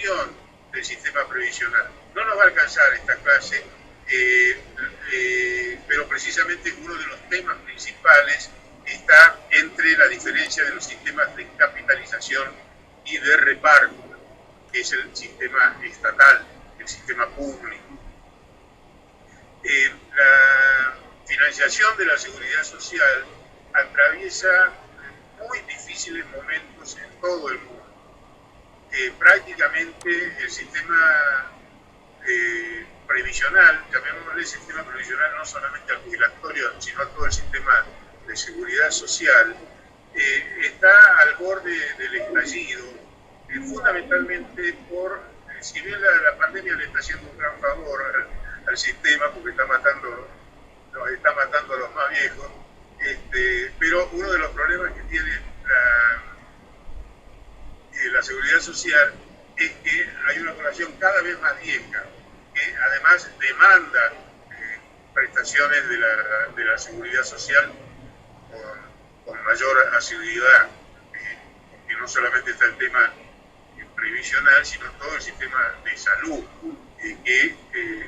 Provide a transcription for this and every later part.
gestión del sistema previsional. No nos va a alcanzar esta clase, pero precisamente uno de los temas principales está entre la diferencia de los sistemas de capitalización y de reparto, que es el sistema estatal, el sistema público. La financiación de la seguridad social atraviesa muy difíciles momentos en todo el mundo. Prácticamente el sistema previsional, llamémosle sistema previsional no solamente al jubilatorio, sino a todo el sistema de seguridad social, está al borde del estallido, fundamentalmente por, si bien la pandemia le está haciendo un gran favor al sistema, porque nos está matando a los más viejos, pero uno de los problemas que tiene la seguridad social es que hay una población cada vez más vieja, que además demanda prestaciones de la seguridad social con mayor asiduidad, que no solamente está el tema previsional, sino todo el sistema de salud, que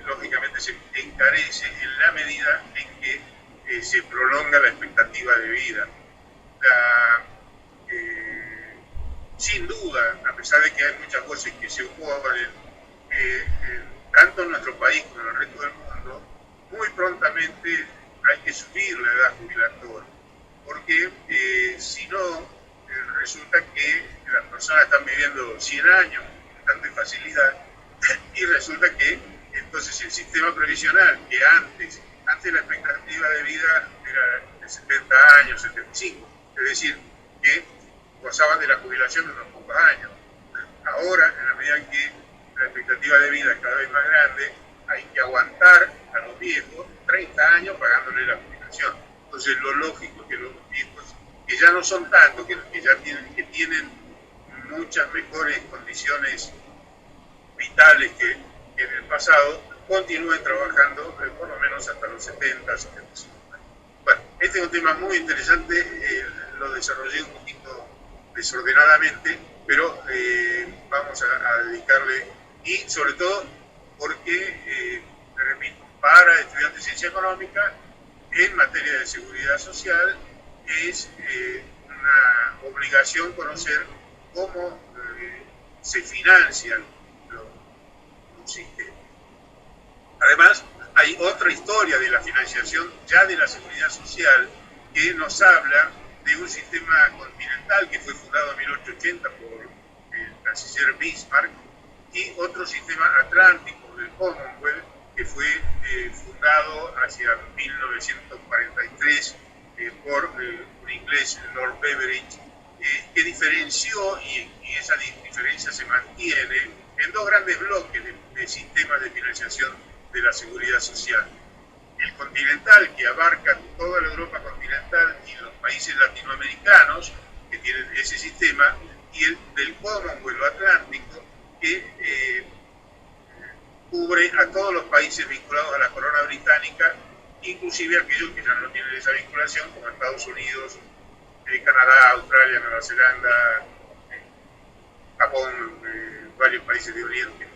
lógicamente se encarece en la medida en que se prolonga la expectativa de vida. Sin duda, a pesar de que hay muchas voces que se oponen, tanto en nuestro país como en el resto del mundo, muy prontamente hay que subir la edad jubilatoria, porque si no, resulta que las personas están viviendo 100 años con tanta facilidad, y resulta que entonces el sistema previsional, que antes la expectativa de vida era de 70 años, 75, es decir, que gozaban de la jubilación de unos pocos años. Ahora, en la medida en que la expectativa de vida es cada vez más grande, hay que aguantar a los viejos 30 años pagándole la jubilación. Entonces, lo lógico es que los viejos, que ya no son tantos, que tienen muchas mejores condiciones vitales que en el pasado, continúen trabajando por lo menos hasta los 70, 75 años. Bueno, este es un tema muy interesante, lo desarrollé un poquito desordenadamente, pero vamos a dedicarle, y sobre todo porque, repito, para estudiantes de ciencia económica, en materia de seguridad social, es una obligación conocer cómo se financian los sistemas. Además, hay otra historia de la financiación ya de la seguridad social que nos habla de un sistema continental que fue fundado en 1880 por el canciller Bismarck, y otro sistema atlántico del Commonwealth que fue fundado hacia 1943 por un inglés, Lord Beveridge, que diferenció, y esa diferencia se mantiene en dos grandes bloques de sistemas de financiación de la seguridad social. El continental, que abarca toda la Europa continental y los países latinoamericanos que tienen ese sistema, y el del Commonwealth Atlántico, que cubre a todos los países vinculados a la corona británica, inclusive aquellos que ya no tienen esa vinculación, como Estados Unidos, Canadá, Australia, Nueva Zelanda, Japón, varios países de Oriente.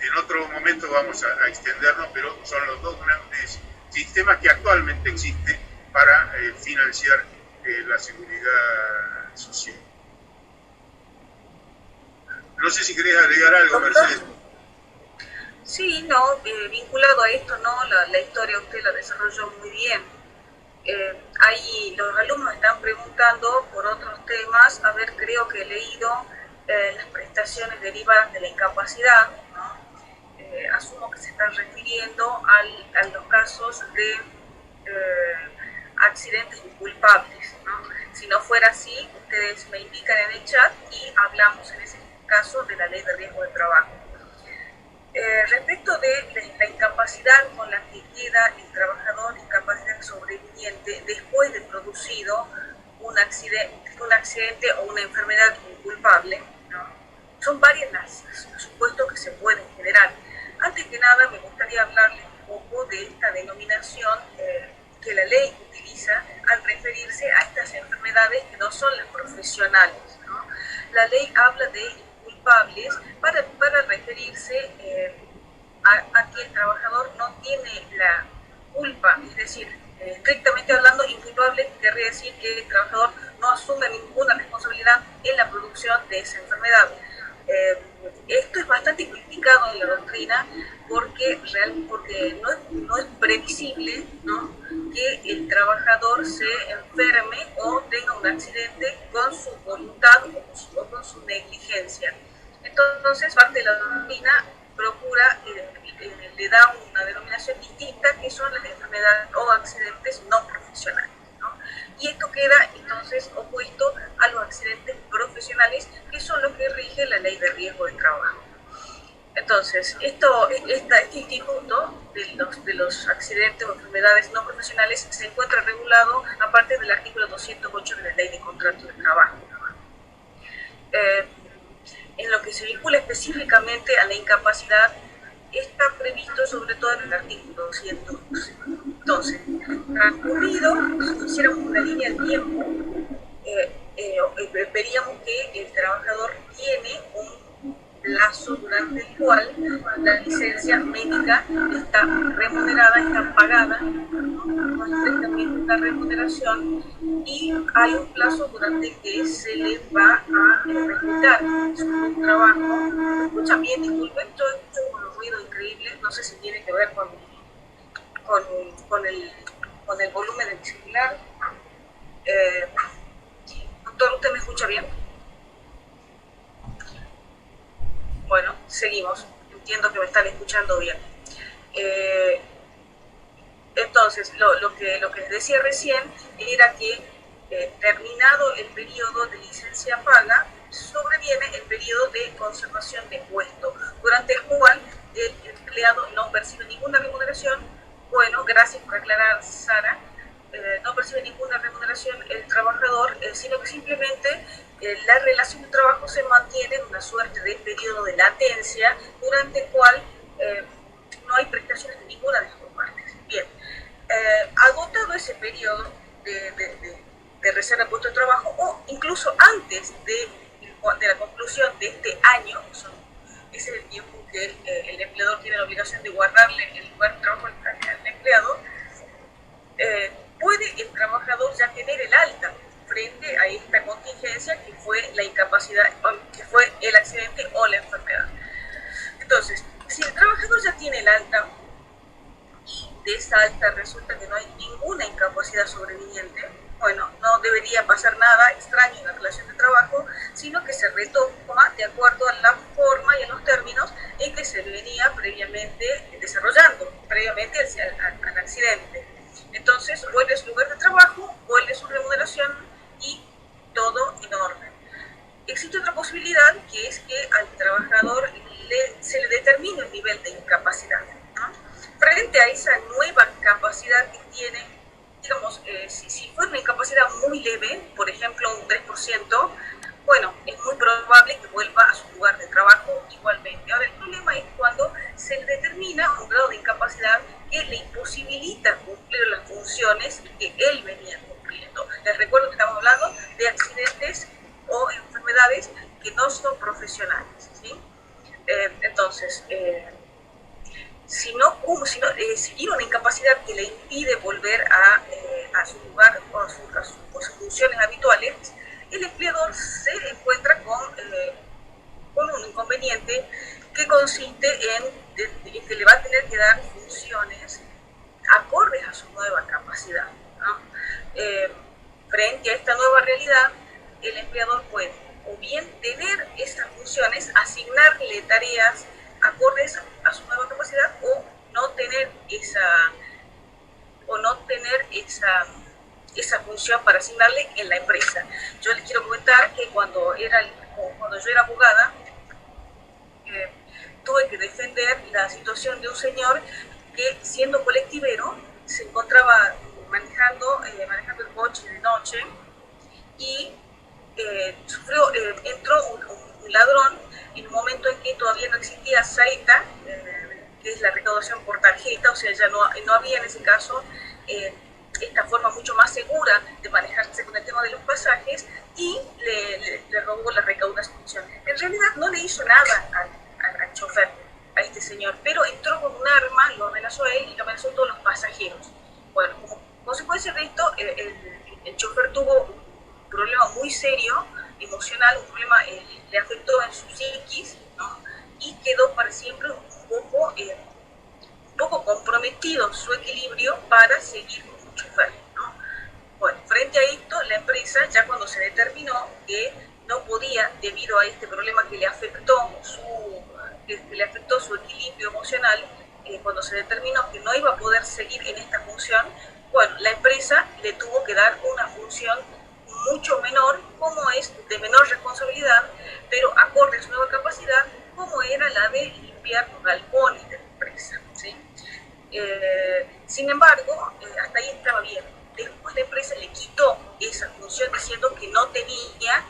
En otro momento vamos a extendernos, pero son los dos grandes sistemas que actualmente existen para financiar la seguridad social. No sé si querés agregar algo, Mercedes. Sí, no, vinculado a esto, ¿no? La historia usted la desarrolló muy bien. Ahí los alumnos están preguntando por otros temas. A ver, creo que he leído las prestaciones derivadas de la incapacidad, ¿no? Asumo que se están refiriendo a los casos de accidentes inculpables, ¿no? Si no fuera así, ustedes me indican en el chat y hablamos en ese caso de la ley de riesgo de trabajo. Respecto de la incapacidad con la que queda el trabajador, incapacidad sobreviviente después de producido un accidente o una enfermedad inculpable, ¿no? Son varias los supuestos que se pueden generar. Antes que nada, me gustaría hablarles un poco de esta denominación que la ley utiliza al referirse a estas enfermedades que no son las profesionales, ¿no? la ley habla de inculpables para referirse a que el trabajador no tiene la culpa, es decir, estrictamente hablando, inculpable querría decir que el trabajador no asume ninguna responsabilidad en la producción de esa enfermedad. Esto es bastante criticado en la doctrina porque no es previsible, ¿no?, que el trabajador se enferme o tenga un accidente con su voluntad o con su negligencia. Entonces, parte de la doctrina procura, le da una denominación distinta, que son las enfermedades o accidentes no profesionales, ¿no? Y esto queda entonces opuesto a los accidentes profesionales, que son los que rige la ley de riesgo de trabajo. Entonces, este instituto de los accidentes o enfermedades no profesionales se encuentra regulado a partir del artículo 208 de la ley de contrato de trabajo. En lo que se vincula específicamente a la incapacidad, está previsto sobre todo en el artículo 212. Entonces, transcurrido, si hiciéramos una línea de tiempo, veríamos que el trabajador tiene un plazo durante el cual la licencia médica está remunerada, está pagada, no es directamente una remuneración, y hay un plazo durante el que se le va a respetar su trabajo. ¿Me escuchan bien? Disculpen, yo escucho un ruido increíble, no sé si tiene que ver con el volumen del celular. Doctor, ¿usted me escucha bien? Bueno, seguimos. Entiendo que me están escuchando bien. Entonces, lo que les decía recién era que terminado el periodo de licencia paga, sobreviene el periodo de conservación de puesto, durante el cual el empleado no percibe ninguna remuneración. Bueno, gracias por aclarar, Sara. No percibe ninguna remuneración el trabajador, sino que simplemente la relación de trabajo se mantiene en una suerte de periodo de latencia, durante el cual no hay prestaciones de ninguna de las dos partes. Bien, agotado ese periodo de reserva de puesto de trabajo, o incluso antes de la conclusión de este año, ese es el tiempo que el empleador tiene la obligación de guardarle el lugar de trabajo al empleado, puede el trabajador ya tener el alta frente a esta contingencia que fue la incapacidad, que fue el accidente o la enfermedad. Entonces, si el trabajador ya tiene el alta y de esa alta resulta que no hay ninguna incapacidad sobreviniente, bueno, no debería pasar nada extraño en la relación de trabajo, sino que se retoma de acuerdo a la forma y a los términos en que se venía previamente desarrollando, previamente al accidente. Entonces, vuelve a su lugar de trabajo, vuelve a su remuneración y todo en orden. Existe otra posibilidad, que es que al trabajador se le determine el nivel de incapacidad, ¿no? Frente a esa nueva capacidad que tiene, digamos, si fuera una incapacidad muy leve, por ejemplo un 3%, bueno, es muy probable que vuelva a su lugar de trabajo igualmente. Ahora, el problema es cuando se le determina un grado de incapacidad que le imposibilita cumplir las funciones que él venía cumpliendo. Les recuerdo que estamos hablando de accidentes o enfermedades que no son profesionales, ¿sí? Entonces, si tiene una incapacidad que le impide volver a su lugar o a sus funciones habituales, el empleador se encuentra con un inconveniente que consiste en que le va a tener que dar funciones acordes a su nueva capacidad, ¿no? Frente a esta nueva realidad, el empleador puede o bien tener esas funciones, asignarle tareas acordes a su nueva capacidad, o no tener esa función para asignarle en la empresa. Yo les quiero comentar que cuando yo era abogada, tuve que defender la situación de un señor que, siendo colectivero, se encontraba manejando el coche de noche y entró un ladrón en un momento en que todavía no existía Saeta, que es la recaudación por tarjeta, o sea, ya no había en ese caso esta forma mucho más segura de manejarse con el tema de los pasajes, y le robó la recaudación. En realidad no le hizo nada al chofer, a este señor, pero entró con un arma, lo amenazó a él y lo amenazó a todos los pasajeros. Bueno, como consecuencia de esto, el chofer tuvo un problema muy serio, emocional, un problema le afectó en su psiquis, ¿no? Y quedó para siempre un poco comprometido su equilibrio para seguir como chofer, ¿no? Bueno, frente a esto, la empresa, ya cuando se determinó que no podía, debido a este problema que le afectó su equilibrio emocional, cuando se determinó que no iba a poder seguir en esta función, bueno, la empresa le tuvo que dar una función mucho menor, como es de menor responsabilidad, pero acorde a su nueva capacidad, como era la de limpiar los galpones de la empresa, ¿sí? Sin embargo, hasta ahí estaba bien. Después la empresa le quitó esa función diciendo que no tenía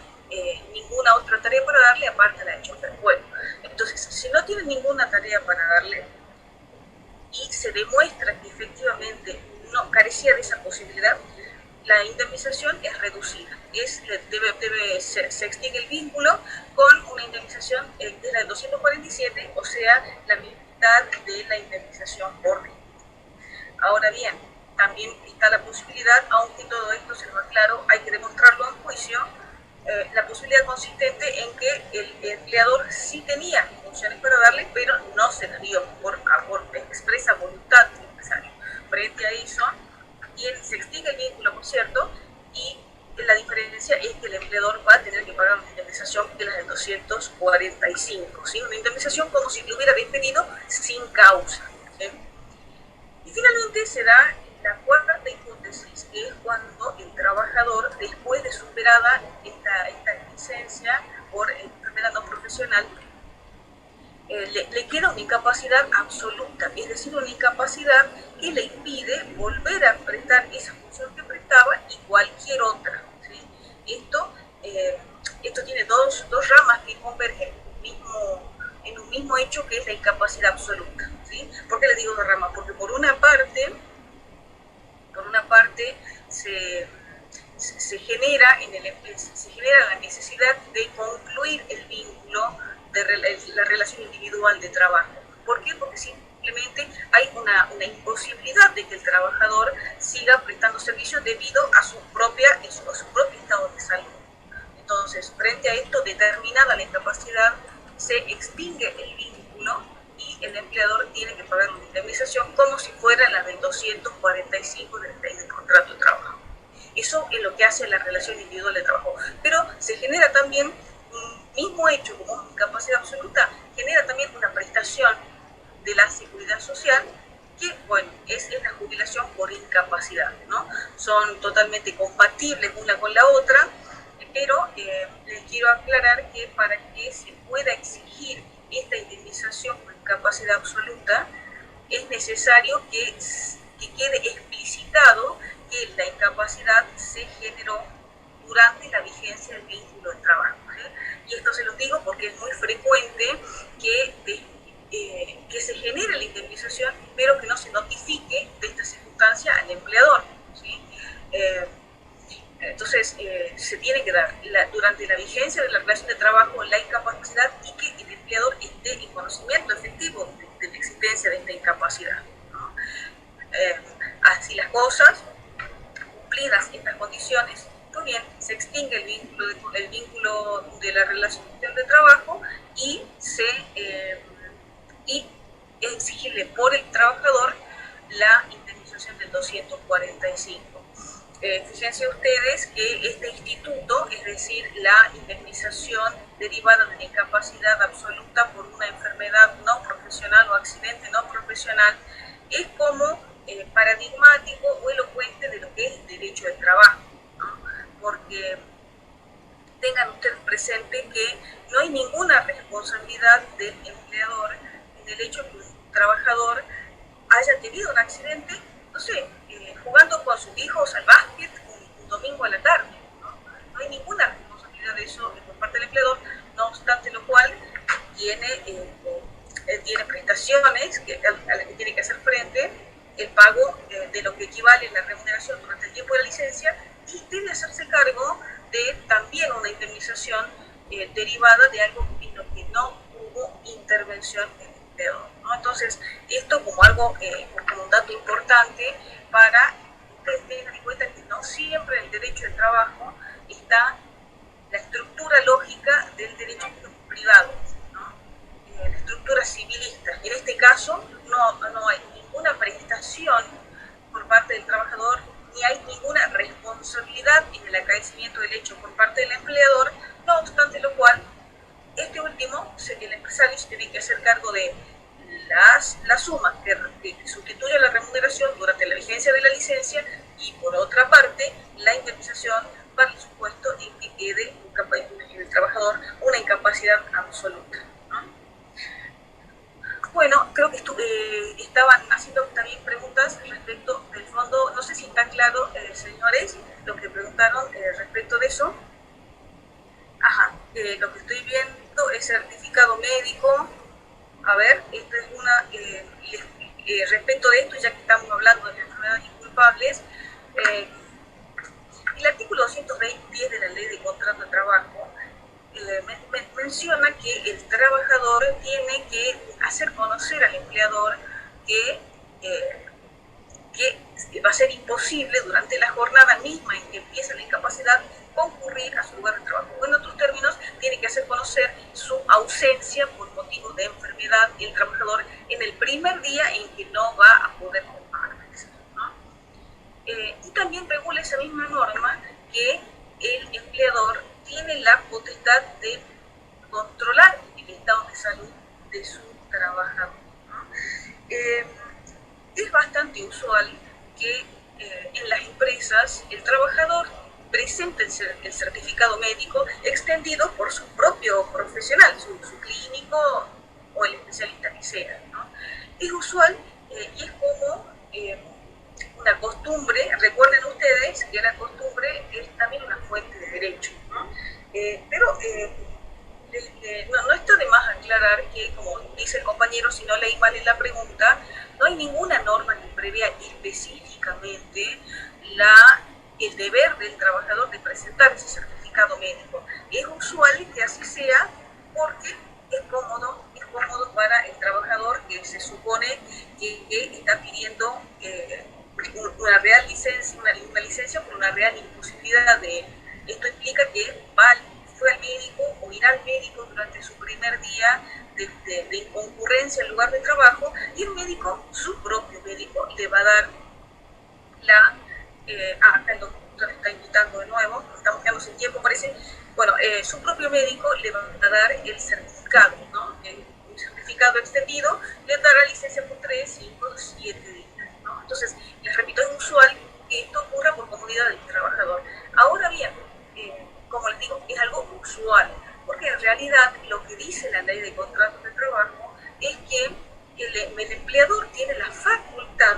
ninguna otra tarea para darle aparte de la de chofer. Bueno, entonces, si no tiene ninguna tarea para darle y se demuestra que efectivamente no carecía de esa posibilidad, la indemnización es reducida. Se extingue el vínculo con una indemnización de la del 247, o sea, la mitad de la indemnización por vínculo. Ahora bien, también está la posibilidad, aunque todo esto se lo aclaro, hay que demostrarlo en juicio, la posibilidad consistente en que el empleador sí tenía funciones para darle, pero no se la dio por expresa voluntad del empresario. Frente a eso, se extingue el vínculo, por cierto, y la diferencia es que el empleador va a tener que pagar una indemnización que es la del 245, ¿sí? Una indemnización como si lo hubiera despedido sin causa, ¿sí? Y finalmente se da la cuarta hipótesis, que es cuando el trabajador, después de superada esta licencia por enfermedad no profesional, le queda una incapacidad absoluta, es decir, una incapacidad que le impide volver a prestar esa función que prestaba y cualquier otra, ¿sí? Esto tiene dos ramas que convergen en un mismo hecho, que es la incapacidad absoluta, ¿sí? ¿Por qué les digo dos ramas? Porque por una parte se genera la necesidad de concluir el vínculo de la relación individual de trabajo. ¿Por qué? Porque simplemente hay una imposibilidad de que el trabajador siga prestando servicios debido a su propio estado de salud. Entonces, frente a esto, determinada la incapacidad, se extingue el vínculo y el empleador tiene que pagar una indemnización como si fuera la del 245 del contrato de trabajo. Eso es lo que hace la relación individual de trabajo. Pero se genera también un mismo hecho como incapacidad absoluta, genera también una prestación de la seguridad social que, bueno, es la jubilación por incapacidad, ¿no? Son totalmente compatibles una con la otra, pero les quiero aclarar que para que se pueda exigir esta indemnización por incapacidad absoluta, es necesario que quede explicitado que la incapacidad se generó durante la vigencia del vínculo de trabajo, ¿sí? Y esto se los digo porque es muy frecuente que se genere la indemnización, pero que no se notifique de esta circunstancia al empleador, ¿sí? Entonces, se tiene que dar durante la vigencia de la relación de trabajo la incapacidad y que el empleador esté en conocimiento efectivo de la existencia de esta incapacidad, ¿no? Así las cosas, cumplidas estas condiciones, muy bien, se extingue el vínculo de la relación de trabajo y es exigible por el trabajador la indemnización del 245. Fíjense ustedes que este instituto, es decir, la indemnización derivada de la incapacidad absoluta por una enfermedad no profesional o accidente no profesional, es como paradigmático o elocuente de lo que es el derecho del trabajo, ¿no? Porque tengan ustedes presente que no hay ninguna responsabilidad del empleador en el hecho que un trabajador haya tenido un accidente, no sé, jugando con sus hijos al básquet un domingo a la tarde, ¿no? No hay ninguna responsabilidad de eso por parte del empleador, no obstante lo cual tiene prestaciones a las que tiene que hacer frente, el pago de lo que equivale a la remuneración durante el tiempo de la licencia, y debe hacerse cargo de también una indemnización derivada de algo en lo que no hubo intervención del empleador, ¿no? Entonces, esto como algo, como un dato importante para ustedes tengan en cuenta que no siempre en el derecho del trabajo está la estructura lógica del derecho privado, ¿no? La estructura civilista. En este caso no hay ninguna prestación por parte del trabajador, ni hay ninguna responsabilidad en el acaecimiento del hecho por parte del empleador, no obstante lo cual, este último, el empresario se tiene que hacer cargo de la suma que sustituye la remuneración durante la vigencia de la licencia y por otra parte la indemnización para el supuesto en que quede el trabajador una incapacidad absoluta, ¿no? Bueno, creo que estaban haciendo también preguntas respecto del fondo, no sé si está claro, señores, lo que preguntaron respecto de eso. Ajá, lo que estoy viendo es certificado médico. A ver, esta es una, respecto de esto, ya que estamos hablando de enfermedades inculpables, el artículo 210 de la Ley de Contrato de Trabajo menciona que el trabajador tiene que hacer conocer al empleador que va a ser imposible durante la jornada misma en que empieza la incapacidad concurrir a su lugar de trabajo. O en otros términos, tiene que hacer conocer su ausencia por motivo de enfermedad el trabajador en el primer día en que no va a poder comparecer, ¿no? Y también regula esa misma norma que el empleador tiene la potestad de controlar el estado de salud de su trabajador, ¿no? Es bastante usual que en las empresas el trabajador presente el certificado médico extendido por su propio profesional, su clínico o el especialista que sea, ¿no? Es usual y es como una costumbre. Recuerden ustedes que la costumbre es también una fuente de derecho, ¿no? Pero no está de más aclarar que, como dice el compañero, si no leí mal en la pregunta, no hay ninguna norma que prevea específicamente el deber del trabajador de presentar ese certificado médico. Es usual que así sea porque es cómodo para el trabajador que se supone que está pidiendo una real licencia, una licencia por una real imposibilidad de... Esto implica que fue al médico o irá al médico durante su primer día de inconcurrencia al lugar de trabajo y el médico, su propio médico, le va a dar acá el doctor está invitando de nuevo, estamos quedando sin tiempo parece, bueno, su propio médico le va a dar el certificado, ¿no? Un certificado extendido, le dará licencia por 3, 5, 7 días, ¿no? Entonces, les repito, es usual que esto ocurra por comodidad del trabajador. Ahora bien, como les digo, es algo usual, porque en realidad lo que dice la Ley de Contratos de Trabajo es que el empleador tiene la facultad,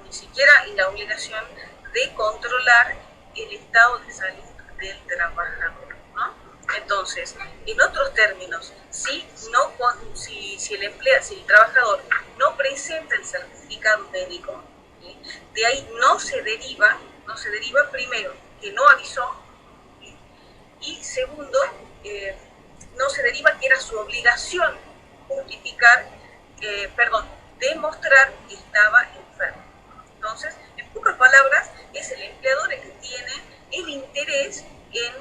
ni siquiera la obligación, de controlar el estado de salud del trabajador, ¿no? Entonces, en otros términos, si el trabajador no presenta el certificado médico, ¿sí? De ahí no se deriva primero que no avisó, ¿sí? Y segundo, no se deriva que era su obligación demostrar que estaba enfermo. Entonces, en pocas palabras, es el empleador el que tiene el interés en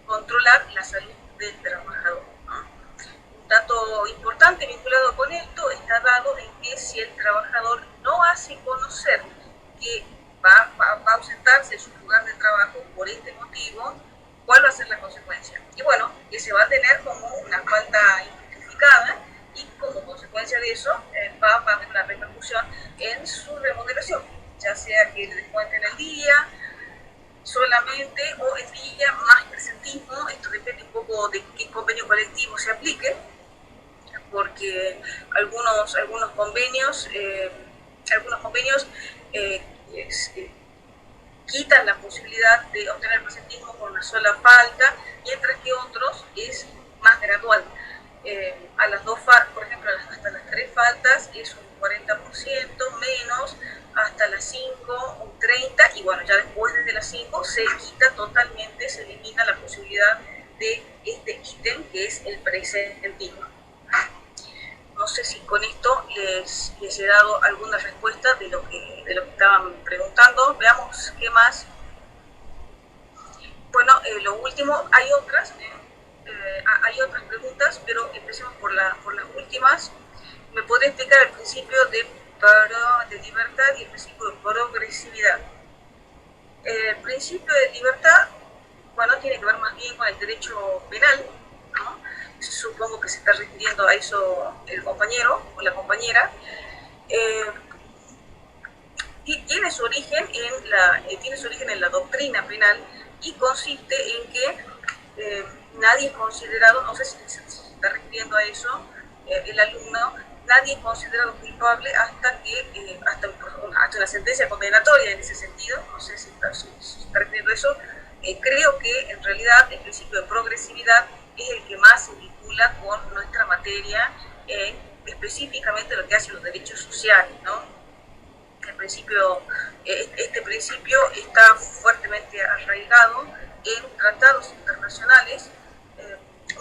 controlar la salud del trabajador, ¿no? Un dato importante vinculado con esto está dado en que si el trabajador no hace conocer que va a ausentarse de su lugar de trabajo por este motivo, ¿cuál va a ser la consecuencia? Y bueno, que se va a tener como una falta injustificada y como consecuencia de eso va a haber una repercusión en su remuneración, ya sea que le descuenten el día solamente o el día más presentismo. Esto depende un poco de qué convenio colectivo se aplique, porque algunos convenios quitan la posibilidad de obtener presentismo por una sola falta, mientras que otros es más gradual. A las dos faltas, por ejemplo, hasta las 3 faltas es un 40% menos, hasta las 5 un 30%, y bueno, ya después de las 5 se quita totalmente, se elimina la posibilidad de este ítem que es el presentismo. No sé si con esto les he dado alguna respuesta de lo que estaban preguntando. Veamos qué más. Bueno, lo último, hay otras preguntas, pero empecemos por las últimas. ¿Me puede explicar el principio de libertad y el principio de progresividad? El principio de libertad, bueno, tiene que ver más bien con el derecho penal, ¿no? Supongo que se está refiriendo a eso el compañero o la compañera. Tiene su origen en la doctrina penal y consiste en que nadie es considerado, no sé si se está refiriendo a eso el alumno, nadie es considerado culpable hasta la sentencia condenatoria en ese sentido, no sé si se está refiriendo a eso. Creo que en realidad el principio de progresividad es el que más se vincula con nuestra materia, específicamente lo que hace los derechos sociales, ¿no? Este principio está fuertemente arraigado en tratados internacionales,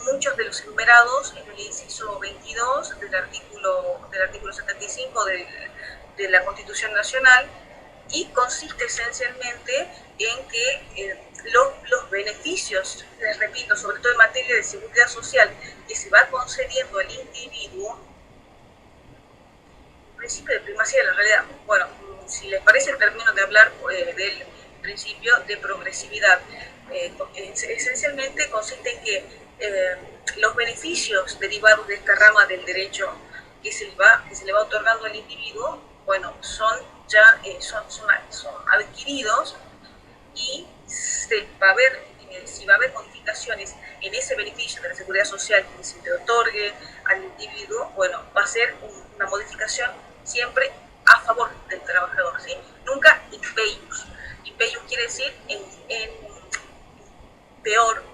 muchos de los enumerados en el inciso 22 del artículo 75 de la Constitución Nacional, y consiste esencialmente en que los beneficios, les repito, sobre todo en materia de seguridad social, que se va concediendo al individuo, principio de primacía de la realidad. Bueno, si les parece, termino de hablar del principio de progresividad. Esencialmente consiste en que los beneficios derivados de esta rama del derecho que se le va otorgando al individuo, bueno, son adquiridos, y si va a haber modificaciones en ese beneficio de la seguridad social que se le otorgue al individuo, bueno, va a ser una modificación siempre a favor del trabajador, ¿sí? Nunca impeius. Impeius quiere decir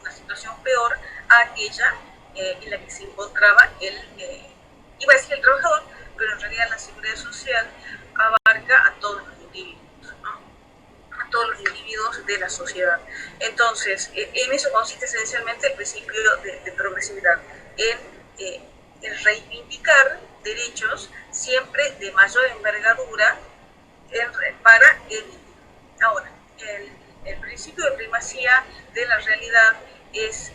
una situación peor a aquella en la que se encontraba iba a decir el trabajador, pero en realidad la seguridad social abarca a todos los individuos, ¿no? A todos los individuos de la sociedad. Entonces, en eso consiste esencialmente el principio de progresividad, en reivindicar derechos siempre de mayor envergadura para el. Ahora, el principio de primacía de la realidad es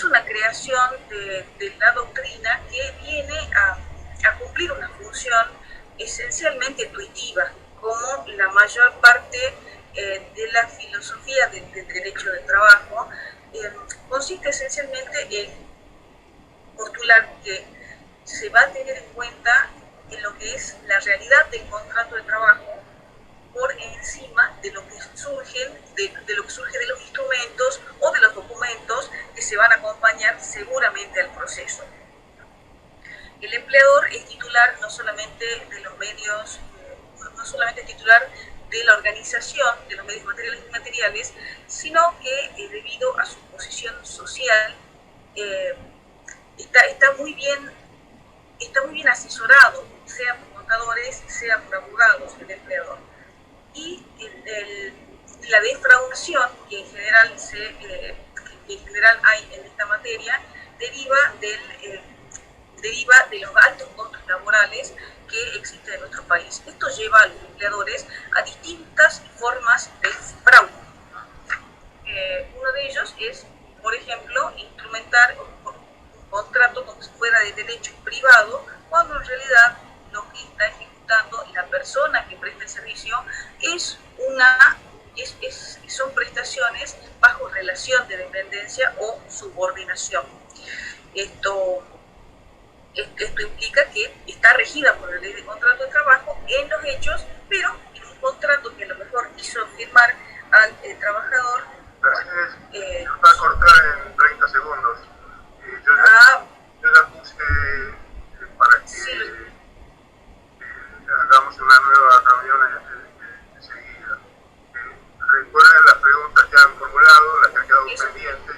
una creación de la doctrina que viene a cumplir una función esencialmente intuitiva, como la mayor parte de la filosofía del derecho del trabajo. Consiste esencialmente en postular que se va a tener en cuenta en lo que es la realidad del contrato de trabajo por encima de lo que surge de los instrumentos o de los documentos que se van a acompañar seguramente al proceso. El empleador es titular no solamente de los medios, no solamente es titular de la organización de los medios materiales y inmateriales, sino que debido a su posición social está muy bien asesorado, sea por contadores, sea por abogados, el empleador. Y la defraudación que en general hay en esta materia deriva de los altos costos laborales que existen en nuestro país. Esto lleva a los empleadores a distintas formas de fraude. Uno de ellos es, por ejemplo, instrumentar un contrato como si fuera de derecho privado, cuando en realidad lo que está ejecutando la persona que presta el servicio son prestaciones bajo relación de dependencia o subordinación. Esto implica que está regida por la ley de contrato de trabajo en los hechos, pero en un contrato que a lo mejor quiso firmar al trabajador. Va a cortar en 30 segundos. Yo la puse para que sí, hagamos una nueva reunión enseguida. Recuerden las preguntas que han formulado, las que han quedado pendientes.